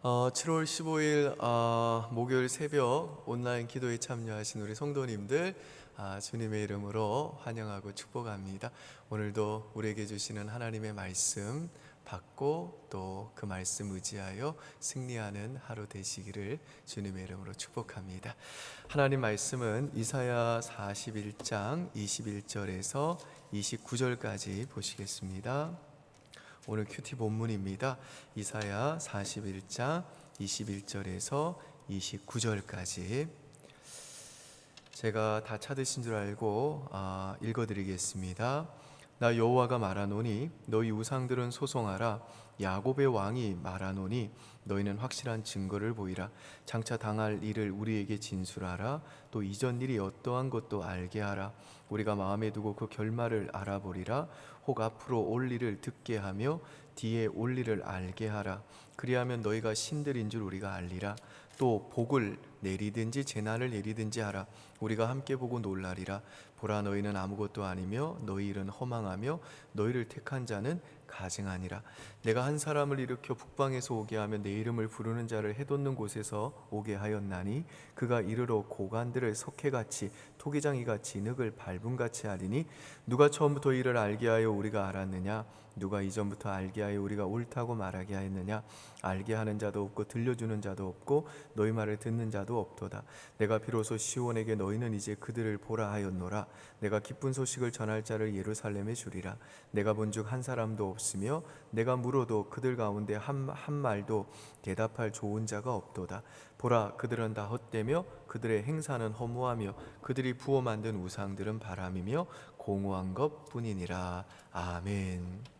7월 15일 목요일 새벽 온라인 기도에 참여하신 우리 성도님들 주님의 이름으로 환영하고 축복합니다. 오늘도 우리에게 주시는 하나님의 말씀 받고 또 그 말씀 의지하여 승리하는 하루 되시기를 주님의 이름으로 축복합니다. 하나님 말씀은 이사야 41장 21절에서 29절까지 보시겠습니다. 오늘 큐티 본문입니다. 이사야 41장 21절에서 29절까지 제가 다 찾으신 줄 알고 읽어드리겠습니다. 나 여호와가 말하노니 너희 우상들은 소송하라. 야곱의 왕이 말하노니 너희는 확실한 증거를 보이라. 장차 당할 일을 우리에게 진술하라. 또 이전 일이 어떠한 것도 알게 하라. 우리가 마음에 두고 그 결말을 알아보리라. 혹 앞으로 올 일을 듣게 하며 뒤에 올 일을 알게 하라. 그리하면 너희가 신들인 줄 우리가 알리라. 또 복을 내리든지 재난을 내리든지 하라. 우리가 함께 보고 놀라리라. 보라, 너희는 아무것도 아니며 너희 일은 허망하며 너희를 택한 자는 가증하니라. 내가 한 사람을 일으켜 북방에서 오게 하며 내 이름을 부르는 자를 해돋는 곳에서 오게 하였나니 그가 이르러 고관들을 석회같이 토기장이같이 늑을 밟음같이 하리니 누가 처음부터 이를 알게 하여 우리가 알았느냐? 누가 이전부터 알게 하여 우리가 옳다고 말하게 하였느냐? 알게 하는 자도 없고 들려주는 자도 없고 너희 말을 듣는 자도 없도다. 내가 비로소 시온에게 너희는 이제 그들을 보라 하였노라. 내가 기쁜 소식을 전할 자를 예루살렘에 주리라. 내가 본즉 한 사람도 없으며 내가 물어도 그들 가운데 한 말도 대답할 좋은 자가 없도다. 보라, 그들은 다 헛되며 그들의 행사는 허무하며 그들이 부어 만든 우상들은 바람이며 공허한 것뿐이니라. 아멘.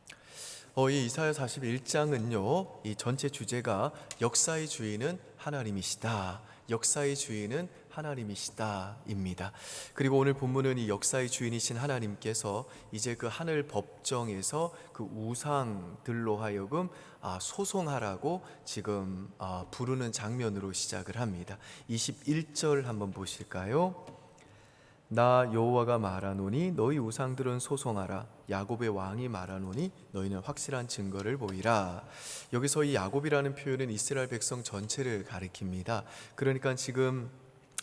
이 이사야 41장은요, 이 전체 주제가 역사의 주인은 하나님이시다. 역사의 주인은 하나님이시다입니다. 그리고 오늘 본문은 이 역사의 주인이신 하나님께서 이제 그 하늘 법정에서 그 우상들로 하여금 소송하라고 지금 부르는 장면으로 시작을 합니다. 21절 한번 보실까요? 나 여호와가 말하노니 너희 우상들은 소송하라. 야곱의 왕이 말하노니 너희는 확실한 증거를 보이라. 여기서 이 야곱이라는 표현은 이스라엘 백성 전체를 가리킵니다. 그러니까 지금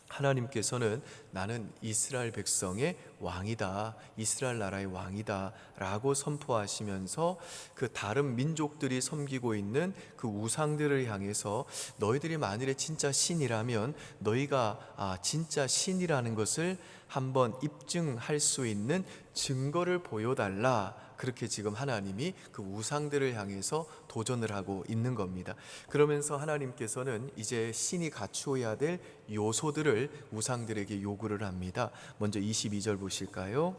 하나님께서는 나는 이스라엘 백성의 왕이다, 이스라엘 나라의 왕이다 라고 선포하시면서 그 다른 민족들이 섬기고 있는 그 우상들을 향해서 너희들이 만일에 진짜 신이라면 너희가 진짜 신이라는 것을 한번 입증할 수 있는 증거를 보여달라. 그렇게 지금 하나님이 그 우상들을 향해서 도전을 하고 있는 겁니다. 그러면서 하나님께서는 이제 신이 갖추어야 될 요소들을 우상들에게 요구를 합니다. 먼저 22절 보실까요?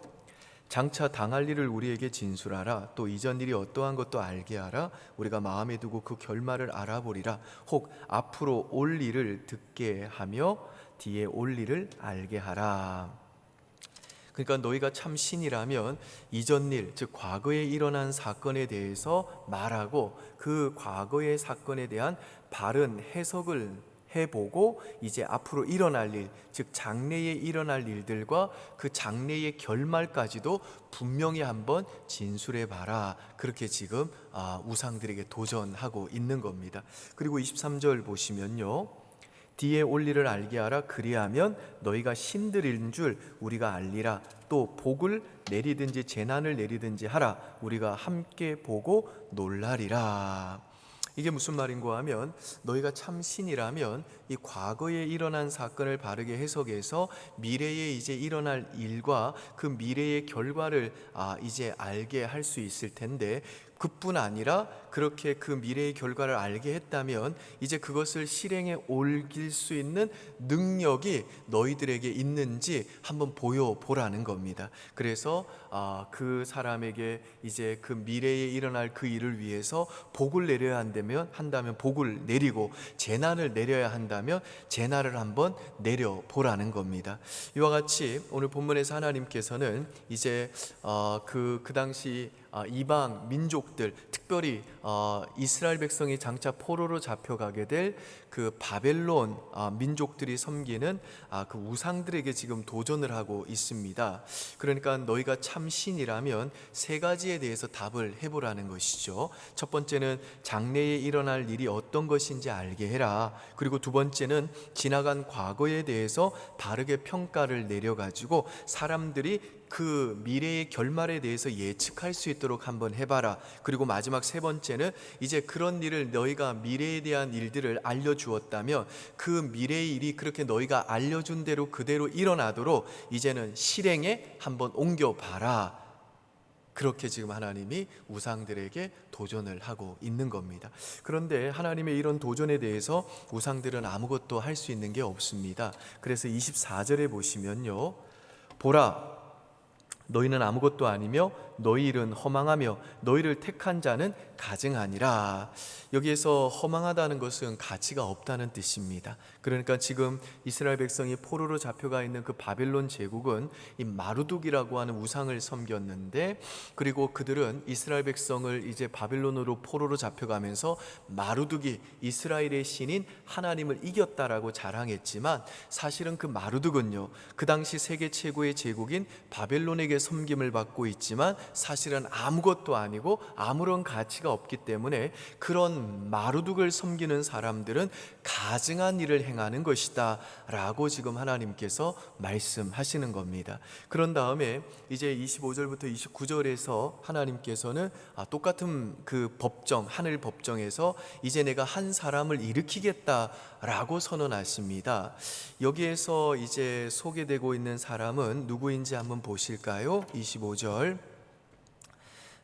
장차 당할 일을 우리에게 진술하라. 또 이전 일이 어떠한 것도 알게 하라. 우리가 마음에 두고 그 결말을 알아보리라. 혹 앞으로 올 일을 듣게 하며 뒤에 올 일을 알게 하라. 그러니까 너희가 참 신이라면 이전 일, 즉 과거에 일어난 사건에 대해서 말하고 그 과거의 사건에 대한 바른 해석을 해보고 이제 앞으로 일어날 일, 즉 장래에 일어날 일들과 그 장래의 결말까지도 분명히 한번 진술해봐라. 그렇게 지금 우상들에게 도전하고 있는 겁니다. 그리고 23절 보시면요, 뒤에 올 일을 알게 하라. 그리하면 너희가 신들인 줄 우리가 알리라. 또 복을 내리든지 재난을 내리든지 하라. 우리가 함께 보고 놀라리라. 이게 무슨 말인가 하면 너희가 참 신이라면 이 과거에 일어난 사건을 바르게 해석해서 미래에 이제 일어날 일과 그 미래의 결과를 이제 알게 할 수 있을 텐데, 그뿐 아니라 그렇게 그 미래의 결과를 알게 했다면 이제 그것을 실행에 옮길 수 있는 능력이 너희들에게 있는지 한번 보여보라는 겁니다. 그래서 그 사람에게 이제 그 미래에 일어날 그 일을 위해서 복을 내려야 한다면 복을 내리고 재난을 내려야 한다면 재난을 한번 내려보라는 겁니다. 이와 같이 오늘 본문에서 하나님께서는 이제 그 당시 이방 민족들, 특별히 이스라엘 백성이 장차 포로로 잡혀가게 될 그 바벨론 민족들이 섬기는 그 우상들에게 지금 도전을 하고 있습니다. 그러니까 너희가 참 신이라면 세 가지에 대해서 답을 해보라는 것이죠. 첫 번째는 장래에 일어날 일이 어떤 것인지 알게 해라. 그리고 두 번째는 지나간 과거에 대해서 바르게 평가를 내려가지고 사람들이 그 미래의 결말에 대해서 예측할 수 있도록 한번 해봐라. 그리고 마지막 세 번째는 이제 그런 일을 너희가 미래에 대한 일들을 알려주었다면 그 미래의 일이 그렇게 너희가 알려준 대로 그대로 일어나도록 이제는 실행에 한번 옮겨봐라. 그렇게 지금 하나님이 우상들에게 도전을 하고 있는 겁니다. 그런데 하나님의 이런 도전에 대해서 우상들은 아무것도 할 수 있는 게 없습니다. 그래서 24절에 보시면요, 보라, 너희는 아무것도 아니며 너희 일은 허망하며 너희를 택한 자는 가증하니라. 여기에서 허망하다는 것은 가치가 없다는 뜻입니다. 그러니까 지금 이스라엘 백성이 포로로 잡혀가 있는 그 바벨론 제국은 이 마루둑이라고 하는 우상을 섬겼는데, 그리고 그들은 이스라엘 백성을 이제 바벨론으로 포로로 잡혀가면서 마루둑이 이스라엘의 신인 하나님을 이겼다라고 자랑했지만, 사실은 그 마루둑은요, 그 당시 세계 최고의 제국인 바벨론에게 섬김을 받고 있지만 사실은 아무것도 아니고 아무런 가치가 없기 때문에 그런 마루둑을 섬기는 사람들은 가증한 일을 행하는 것이다 라고 지금 하나님께서 말씀하시는 겁니다. 그런 다음에 이제 25절부터 29절에서 하나님께서는 똑같은 그 법정, 하늘 법정에서 이제 내가 한 사람을 일으키겠다라고 선언하십니다. 여기에서 이제 소개되고 있는 사람은 누구인지 한번 보실까요? 25절,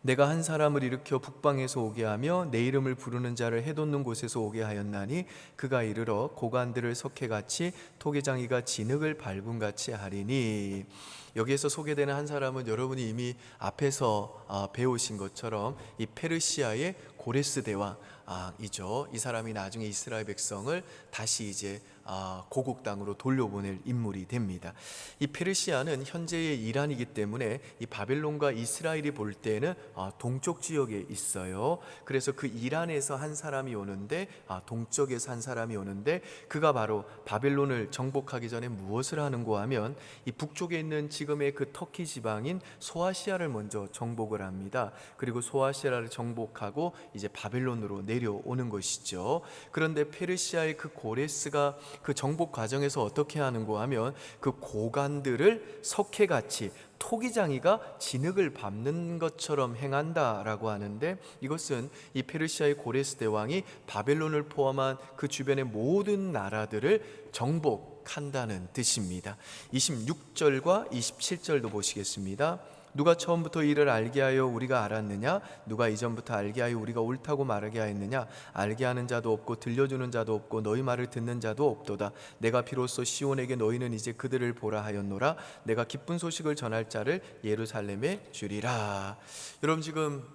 내가 한 사람을 일으켜 북방에서 오게 하며 내 이름을 부르는 자를 해돋는 곳에서 오게 하였나니 그가 이르러 고관들을 석회같이 토기장이가 진흙을 밟음같이 하리니. 여기에서 소개되는 한 사람은 여러분이 이미 앞에서 배우신 것처럼 이 페르시아의 고레스 대왕이죠. 이 사람이 나중에 이스라엘 백성을 다시 이제 고국 땅으로 돌려보낼 인물이 됩니다. 이 페르시아는 현재의 이란이기 때문에 이 바벨론과 이스라엘이 볼 때는 동쪽 지역에 있어요. 그래서 그 이란에서 한 사람이 오는데, 동쪽에서 한 사람이 오는데, 그가 바로 바벨론을 정복하기 전에 무엇을 하는가 하면 이 북쪽에 있는 지금의 그 터키 지방인 소아시아를 먼저 정복을 합니다. 그리고 소아시아를 정복하고 이제 바벨론으로 내려오는 것이죠. 그런데 페르시아의 그 고레스가 그 정복 과정에서 어떻게 하는가 하면 그 고관들을 석회같이 토기장이가 진흙을 밟는 것처럼 행한다라고 하는데, 이것은 이 페르시아의 고레스 대왕이 바벨론을 포함한 그 주변의 모든 나라들을 정복한다는 뜻입니다. 26절과 27절도 보시겠습니다. 누가 처음부터 이를 알게 하여 우리가 알았느냐? 누가 이전부터 알게 하여 우리가 옳다고 말하게 하였느냐? 알게 하는 자도 없고 들려주는 자도 없고 너희 말을 듣는 자도 없도다. 내가 비로소 시온에게 너희는 이제 그들을 보라 하였노라. 내가 기쁜 소식을 전할 자를 예루살렘에 주리라. 여러분, 지금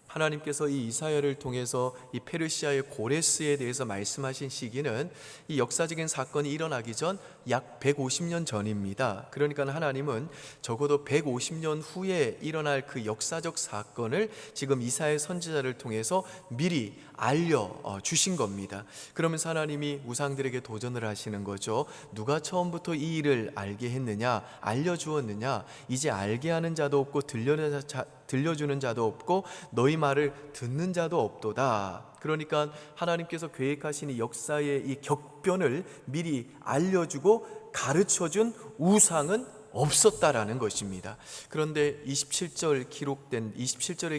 하나님께서 이 이사야를 통해서 이 페르시아의 고레스에 대해서 말씀하신 시기는 이 역사적인 사건이 일어나기 전 약 150년 전입니다. 그러니까 하나님은 적어도 150년 후에 일어날 그 역사적 사건을 지금 이사야 선지자를 통해서 미리 알려주신 겁니다. 그러면서 하나님이 우상들에게 도전을 하시는 거죠. 누가 처음부터 이 일을 알게 했느냐? 알려주었느냐? 이제 알게 하는 자도 없고 들려주는 자도 없고 너희 말을 듣는 자도 없도다. 그러니까 하나님께서 계획하신 이 역사의 이 격변을 미리 알려주고 가르쳐준 우상은 없었다라는 것입니다. 그런데 27절에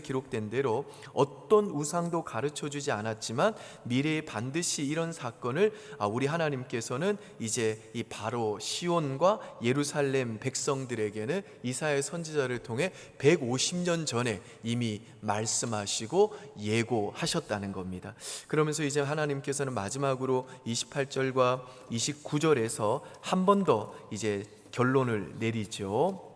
기록된 대로 어떤 우상도 가르쳐주지 않았지만 미래에 반드시 이런 사건을 우리 하나님께서는 이제 이 바로 시온과 예루살렘 백성들에게는 이사야 선지자를 통해 150년 전에 이미 말씀하시고 예고하셨다는 겁니다. 그러면서 이제 하나님께서는 마지막으로 28절과 29절에서 한 번 더 이제 결론을 내리죠.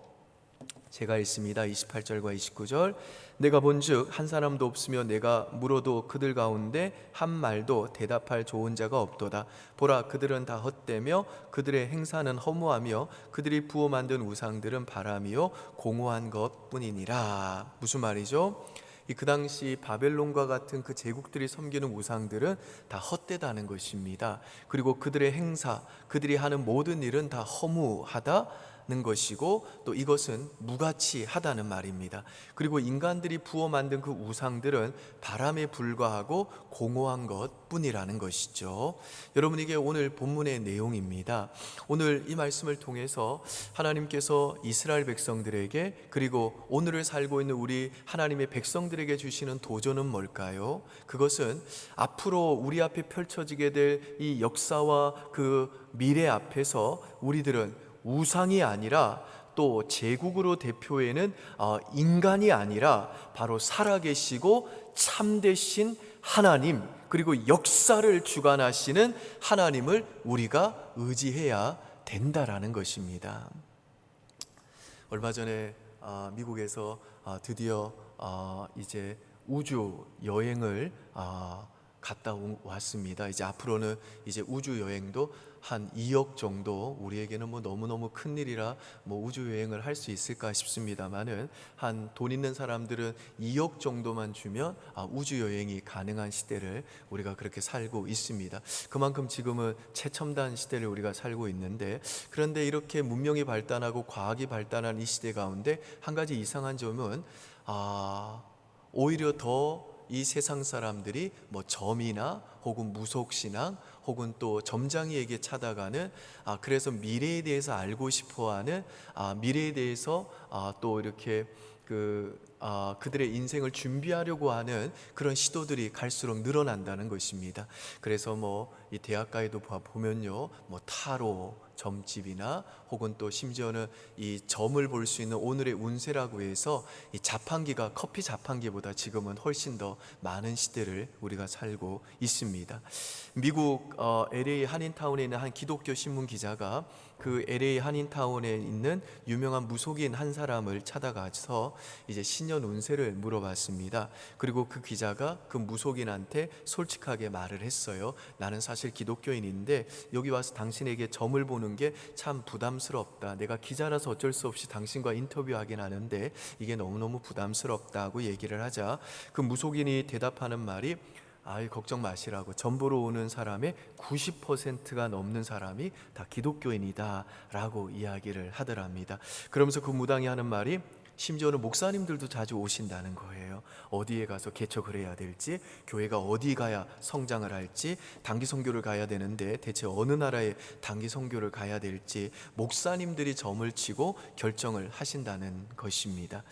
제가 읽습니다. 28절과 29절. 내가 본즉 한 사람도 없으며 내가 물어도 그들 가운데 한 말도 대답할 좋은 자가 없도다. 보라, 그들은 다 헛되며 그들의 행사는 허무하며 그들이 부어 만든 우상들은 바람이요 공허한 것뿐이니라. 무슨 말이죠? 그 당시 바벨론과 같은 그 제국들이 섬기는 우상들은 다 헛되다는 것입니다. 그리고 그들의 행사, 그들이 하는 모든 일은 다 허무하다는 것이고, 또 이것은 무가치하다는 말입니다. 그리고 인간들이 부어 만든 그 우상들은 바람에 불과하고 공허한 것뿐이라는 것이죠. 여러분, 이게 오늘 본문의 내용입니다. 오늘 이 말씀을 통해서 하나님께서 이스라엘 백성들에게, 그리고 오늘을 살고 있는 우리 하나님의 백성들에게 주시는 도전은 뭘까요? 그것은 앞으로 우리 앞에 펼쳐지게 될 이 역사와 그 미래 앞에서 우리들은 우상이 아니라, 또 제국으로 대표에는 인간이 아니라 바로 살아계시고 참되신 하나님, 그리고 역사를 주관하시는 하나님을 우리가 의지해야 된다라는 것입니다. 얼마 전에 미국에서 드디어 이제 우주 여행을 갔다 왔습니다. 이제 앞으로는 이제 우주 여행도 한 2억 정도, 우리에게는 뭐 너무너무 큰 일이라 뭐 우주 여행을 할 수 있을까 싶습니다만은, 한 돈 있는 사람들은 2억 정도만 주면 우주 여행이 가능한 시대를 우리가 그렇게 살고 있습니다. 그만큼 지금은 최첨단 시대를 우리가 살고 있는데, 그런데 이렇게 문명이 발달하고 과학이 발달한 이 시대 가운데 한 가지 이상한 점은 오히려 더 이 세상 사람들이 뭐 점이나 혹은 무속신앙 혹은 또 점장이에게 찾아가는, 그래서 미래에 대해서 알고 싶어하는, 미래에 대해서 또 이렇게 그들의 인생을 준비하려고 하는 그런 시도들이 갈수록 늘어난다는 것입니다. 그래서 뭐 이 대학가에도 보면요, 뭐 타로, 점집이나 혹은 또 심지어는 이 점을 볼 수 있는 오늘의 운세라고 해서 이 자판기가 커피 자판기보다 지금은 훨씬 더 많은 시대를 우리가 살고 있습니다. 미국 LA 한인타운에 있는 한 기독교 신문 기자가 그 LA 한인타운에 있는 유명한 무속인 한 사람을 찾아가서 이제 신년 운세를 물어봤습니다. 그리고 그 기자가 그 무속인한테 솔직하게 말을 했어요. 나는 사실 기독교인인데 여기 와서 당신에게 점을 보는 게 참 부담스럽다. 내가 기자라서 어쩔 수 없이 당신과 인터뷰하긴 하는데 이게 너무너무 부담스럽다고 얘기를 하자, 그 무속인이 대답하는 말이, 걱정 마시라고, 점 보러 오는 사람의 90%가 넘는 사람이 다 기독교인이다 라고 이야기를 하더랍니다. 그러면서 그 무당이 하는 말이, 심지어는 목사님들도 자주 오신다는 거예요. 어디에 가서 개척을 해야 될지, 교회가 어디 가야 성장을 할지, 단기 선교를 가야 되는데 대체 어느 나라에 단기 선교를 가야 될지 목사님들이 점을 치고 결정을 하신다는 것입니다.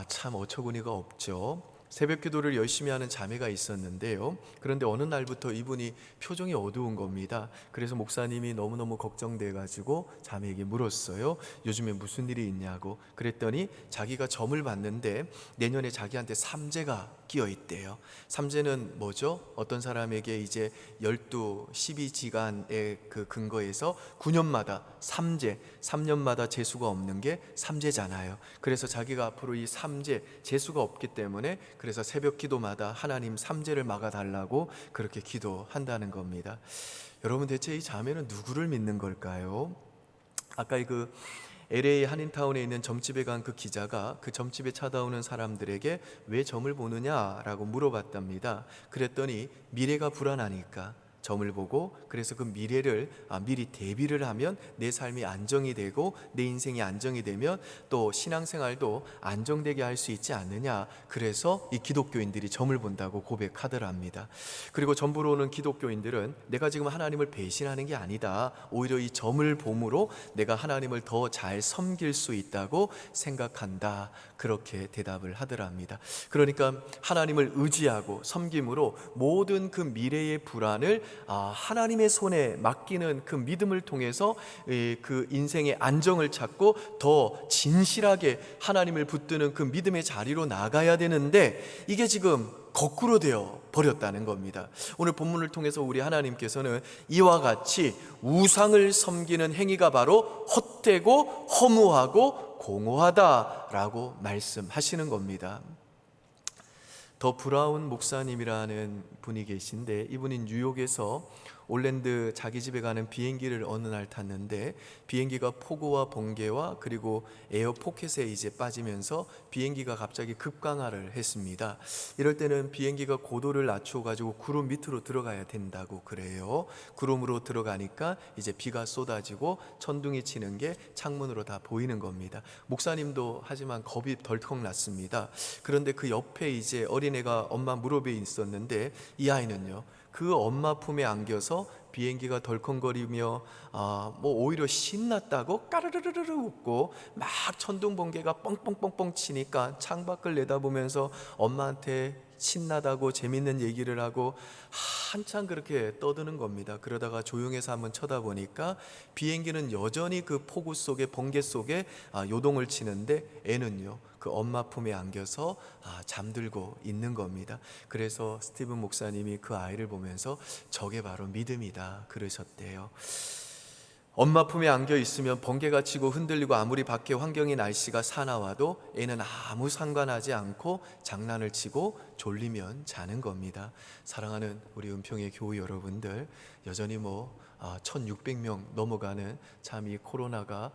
참 어처구니가 없죠. 새벽 기도를 열심히 하는 자매가 있었는데요, 그런데 어느 날부터 이분이 표정이 어두운 겁니다. 그래서 목사님이 너무너무 걱정돼 가지고 자매에게 물었어요. 요즘에 무슨 일이 있냐고. 그랬더니 자기가 점을 봤는데 내년에 자기한테 삼재가 끼어 있대요. 삼재는 뭐죠? 어떤 사람에게 이제 12지간의 그 근거에서 9년마다 삼재, 3년마다 재수가 없는 게 삼재잖아요. 그래서 자기가 앞으로 이 삼재, 재수가 없기 때문에 그래서 새벽 기도마다 하나님 삼재를 막아달라고 그렇게 기도한다는 겁니다. 여러분, 대체 이 자매는 누구를 믿는 걸까요? 아까 그 LA 한인타운에 있는 점집에 간 그 기자가 그 점집에 찾아오는 사람들에게 왜 점을 보느냐라고 물어봤답니다. 그랬더니 미래가 불안하니까 점을 보고, 그래서 그 미래를 미리 대비를 하면 내 삶이 안정이 되고 내 인생이 안정이 되면 또 신앙생활도 안정되게 할 수 있지 않느냐, 그래서 이 기독교인들이 점을 본다고 고백하더랍니다. 그리고 점 보러 오는 기독교인들은 내가 지금 하나님을 배신하는 게 아니다, 오히려 이 점을 봄으로 내가 하나님을 더 잘 섬길 수 있다고 생각한다, 그렇게 대답을 하더랍니다. 그러니까 하나님을 의지하고 섬김으로 모든 그 미래의 불안을 하나님의 손에 맡기는 그 믿음을 통해서 그 인생의 안정을 찾고 더 진실하게 하나님을 붙드는 그 믿음의 자리로 나가야 되는데, 이게 지금 거꾸로 되어 버렸다는 겁니다. 오늘 본문을 통해서 우리 하나님께서는 이와 같이 우상을 섬기는 행위가 바로 헛되고 허무하고 공허하다라고 말씀하시는 겁니다. 더 브라운 목사님이라는 분이 계신데, 이분이 뉴욕에서 올랜드 자기 집에 가는 비행기를 어느 날 탔는데 비행기가 폭우와 번개와 그리고 에어 포켓에 이제 빠지면서 비행기가 갑자기 급강하를 했습니다. 이럴 때는 비행기가 고도를 낮춰 가지고 구름 밑으로 들어가야 된다고 그래요. 구름으로 들어가니까 이제 비가 쏟아지고 천둥이 치는 게 창문으로 다 보이는 겁니다. 목사님도 하지만 겁이 덜컥 났습니다. 그런데 그 옆에 이제 어린애가 엄마 무릎에 있었는데 이 아이는요, 그 엄마 품에 안겨서 비행기가 덜컹거리며 오히려 신났다고 까르르르르 웃고 막 천둥 번개가 뻥뻥뻥뻥 치니까 창밖을 내다보면서 엄마한테 신나다고 재밌는 얘기를 하고 한참 그렇게 떠드는 겁니다. 그러다가 조용해서 한번 쳐다보니까 비행기는 여전히 그 폭우 속에 번개 속에 요동을 치는데 애는요, 그 엄마 품에 안겨서 잠들고 있는 겁니다. 그래서 스티븐 목사님이 그 아이를 보면서 저게 바로 믿음이다 그러셨대요. 엄마 품에 안겨 있으면 번개가 치고 흔들리고 아무리 밖에 환경이 날씨가 사나워도 애는 아무 상관하지 않고 장난을 치고 졸리면 자는 겁니다. 사랑하는 우리 은평의 교우 여러분들, 여전히 1600명 넘어가는 참 이 코로나가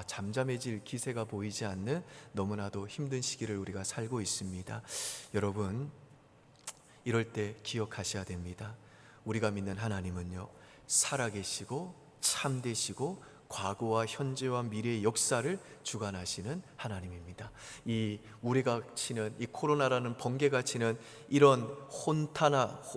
잠잠해질 기세가 보이지 않는 너무나도 힘든 시기를 우리가 살고 있습니다. 여러분, 이럴 때 기억하셔야 됩니다. 우리가 믿는 하나님은요, 살아계시고 참되시고 과거와 현재와 미래의 역사를 주관하시는 하나님입니다. 이 우리가 치는 이 코로나라는 번개가 치는 이런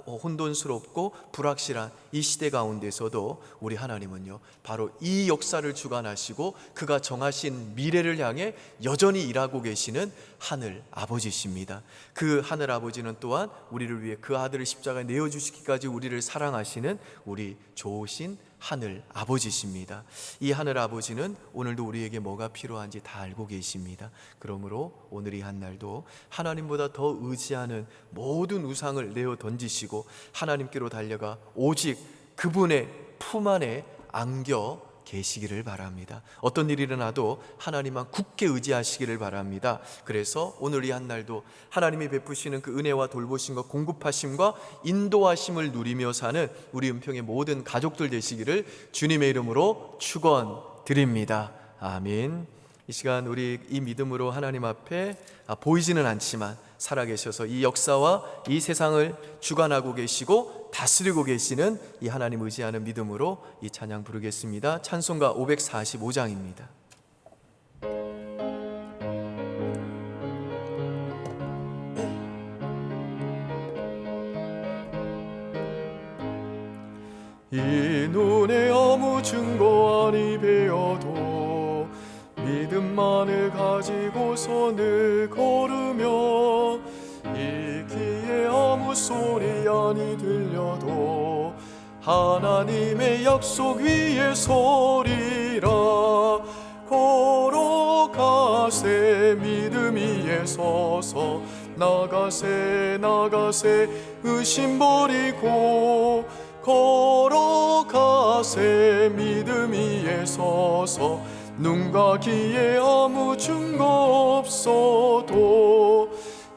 혼돈스럽고 불확실한 이 시대 가운데서도 우리 하나님은요, 바로 이 역사를 주관하시고 그가 정하신 미래를 향해 여전히 일하고 계시는 하늘 아버지십니다. 그 하늘 아버지는 또한 우리를 위해 그 아들을 십자가에 내어주시기까지 우리를 사랑하시는 우리 좋으신 하늘 아버지십니다. 이 하늘 아버지는 오늘도 우리에게 뭐가 필요한지 다 알고 계십니다. 그러므로 오늘 이 한날도 하나님보다 더 의지하는 모든 우상을 내어 던지시고 하나님께로 달려가 오직 그분의 품 안에 안겨 계시기를 바랍니다. 어떤 일이 일어나도 하나님만 굳게 의지하시기를 바랍니다. 그래서 오늘 이 한날도 하나님이 베푸시는 그 은혜와 돌보심과 공급하심과 인도하심을 누리며 사는 우리 은평의 모든 가족들 되시기를 주님의 이름으로 축원드립니다. 아멘. 이 시간 우리 이 믿음으로 하나님 앞에 보이지는 않지만 살아계셔서 이 역사와 이 세상을 주관하고 계시고 다스리고 계시는 이 하나님 의지하는 믿음으로 이 찬양 부르겠습니다. 찬송가 545장입니다. 이 눈에 아무 증거 아니 배어도 믿음만을 가지고 손을 걸으며 이 귀에 아무 소리 아니 들려도 하나님의 약속 위에 서리라. 걸어가세 믿음 위에 서서 나가세 의심 버리고 걸어가세 믿음 위에 서서 눈과 귀에 아무 증거 없어도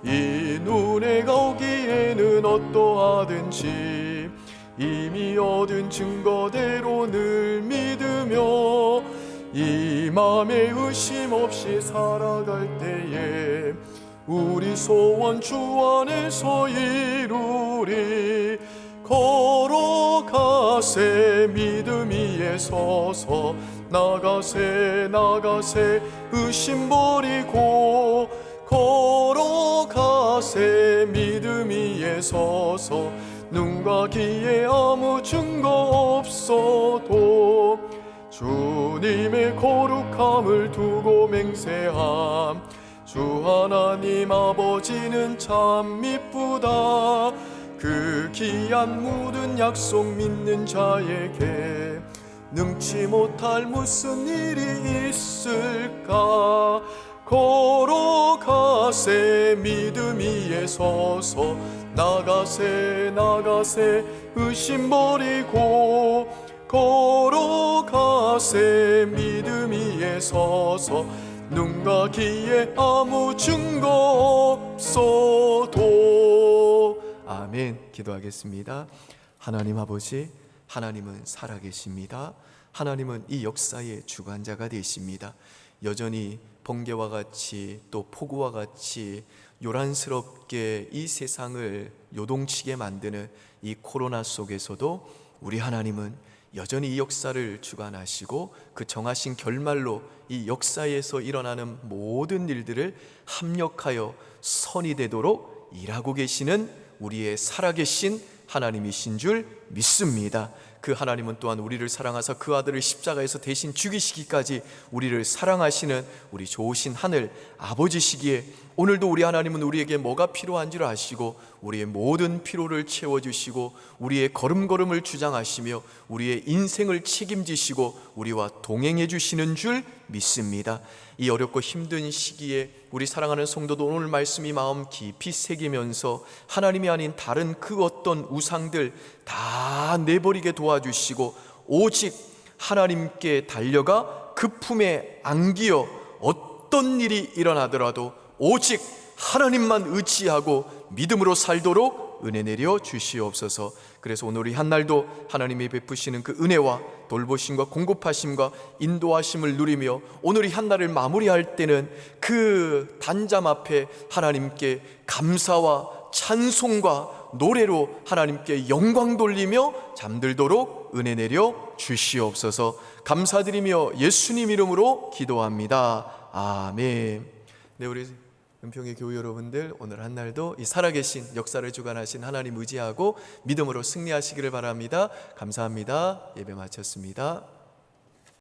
이 눈에 가오기에는 어떠하든지 이미 얻은 증거대로 늘 믿으며 이 맘에 의심 없이 살아갈 때에 우리 소원 주 안에서 이루리. 걸어가세 믿음 위에 서서 나가세 의심 버리고 걸어가세 믿음 위에 서서 눈과 귀에 아무 증거 없어도 주님의 거룩함을 두고 맹세함. 주 하나님 아버지는 참 미쁘다. 그 귀한 모든 약속 믿는 자에게 능치 못할 무슨 일이 있을까. 걸어가세 믿음 위에 서서 나가세 의심 버리고 걸어가세 믿음 위에 서서 눈과 귀에 아무 증거 없어도. 아멘. 기도하겠습니다. 하나님 아버지, 하나님은 살아계십니다. 하나님은 이 역사의 주관자가 되십니다. 여전히 번개와 같이 또 폭우와 같이 요란스럽게 이 세상을 요동치게 만드는 이 코로나 속에서도 우리 하나님은 여전히 이 역사를 주관하시고 그 정하신 결말로 이 역사에서 일어나는 모든 일들을 합력하여 선이 되도록 일하고 계시는 우리의 살아계신 하나님이신 줄 믿습니다. 그 하나님은 또한 우리를 사랑하사 그 아들을 십자가에서 대신 죽이시기까지 우리를 사랑하시는 우리 좋으신 하늘 아버지시기에 오늘도 우리 하나님은 우리에게 뭐가 필요한 줄 아시고 우리의 모든 필요를 채워주시고 우리의 걸음걸음을 주장하시며 우리의 인생을 책임지시고 우리와 동행해 주시는 줄 믿습니다. 이 어렵고 힘든 시기에 우리 사랑하는 성도도 오늘 말씀이 마음 깊이 새기면서 하나님이 아닌 다른 그 어떤 우상들 다 내버리게 도와주시고 오직 하나님께 달려가 그 품에 안기어 어떤 일이 일어나더라도 오직 하나님만 의지하고 믿음으로 살도록 은혜 내려 주시옵소서. 그래서 오늘 이 한날도 하나님이 베푸시는 그 은혜와 돌보심과 공급하심과 인도하심을 누리며 오늘 이 한날을 마무리할 때는 그 단잠 앞에 하나님께 감사와 찬송과 노래로 하나님께 영광 돌리며 잠들도록 은혜 내려 주시옵소서. 감사드리며 예수님 이름으로 기도합니다. 아멘. 네, 우리 은평의 교회 여러분들, 오늘 한날도 이 살아계신 역사를 주관하신 하나님 의지하고 믿음으로 승리하시기를 바랍니다. 감사합니다. 예배 마쳤습니다.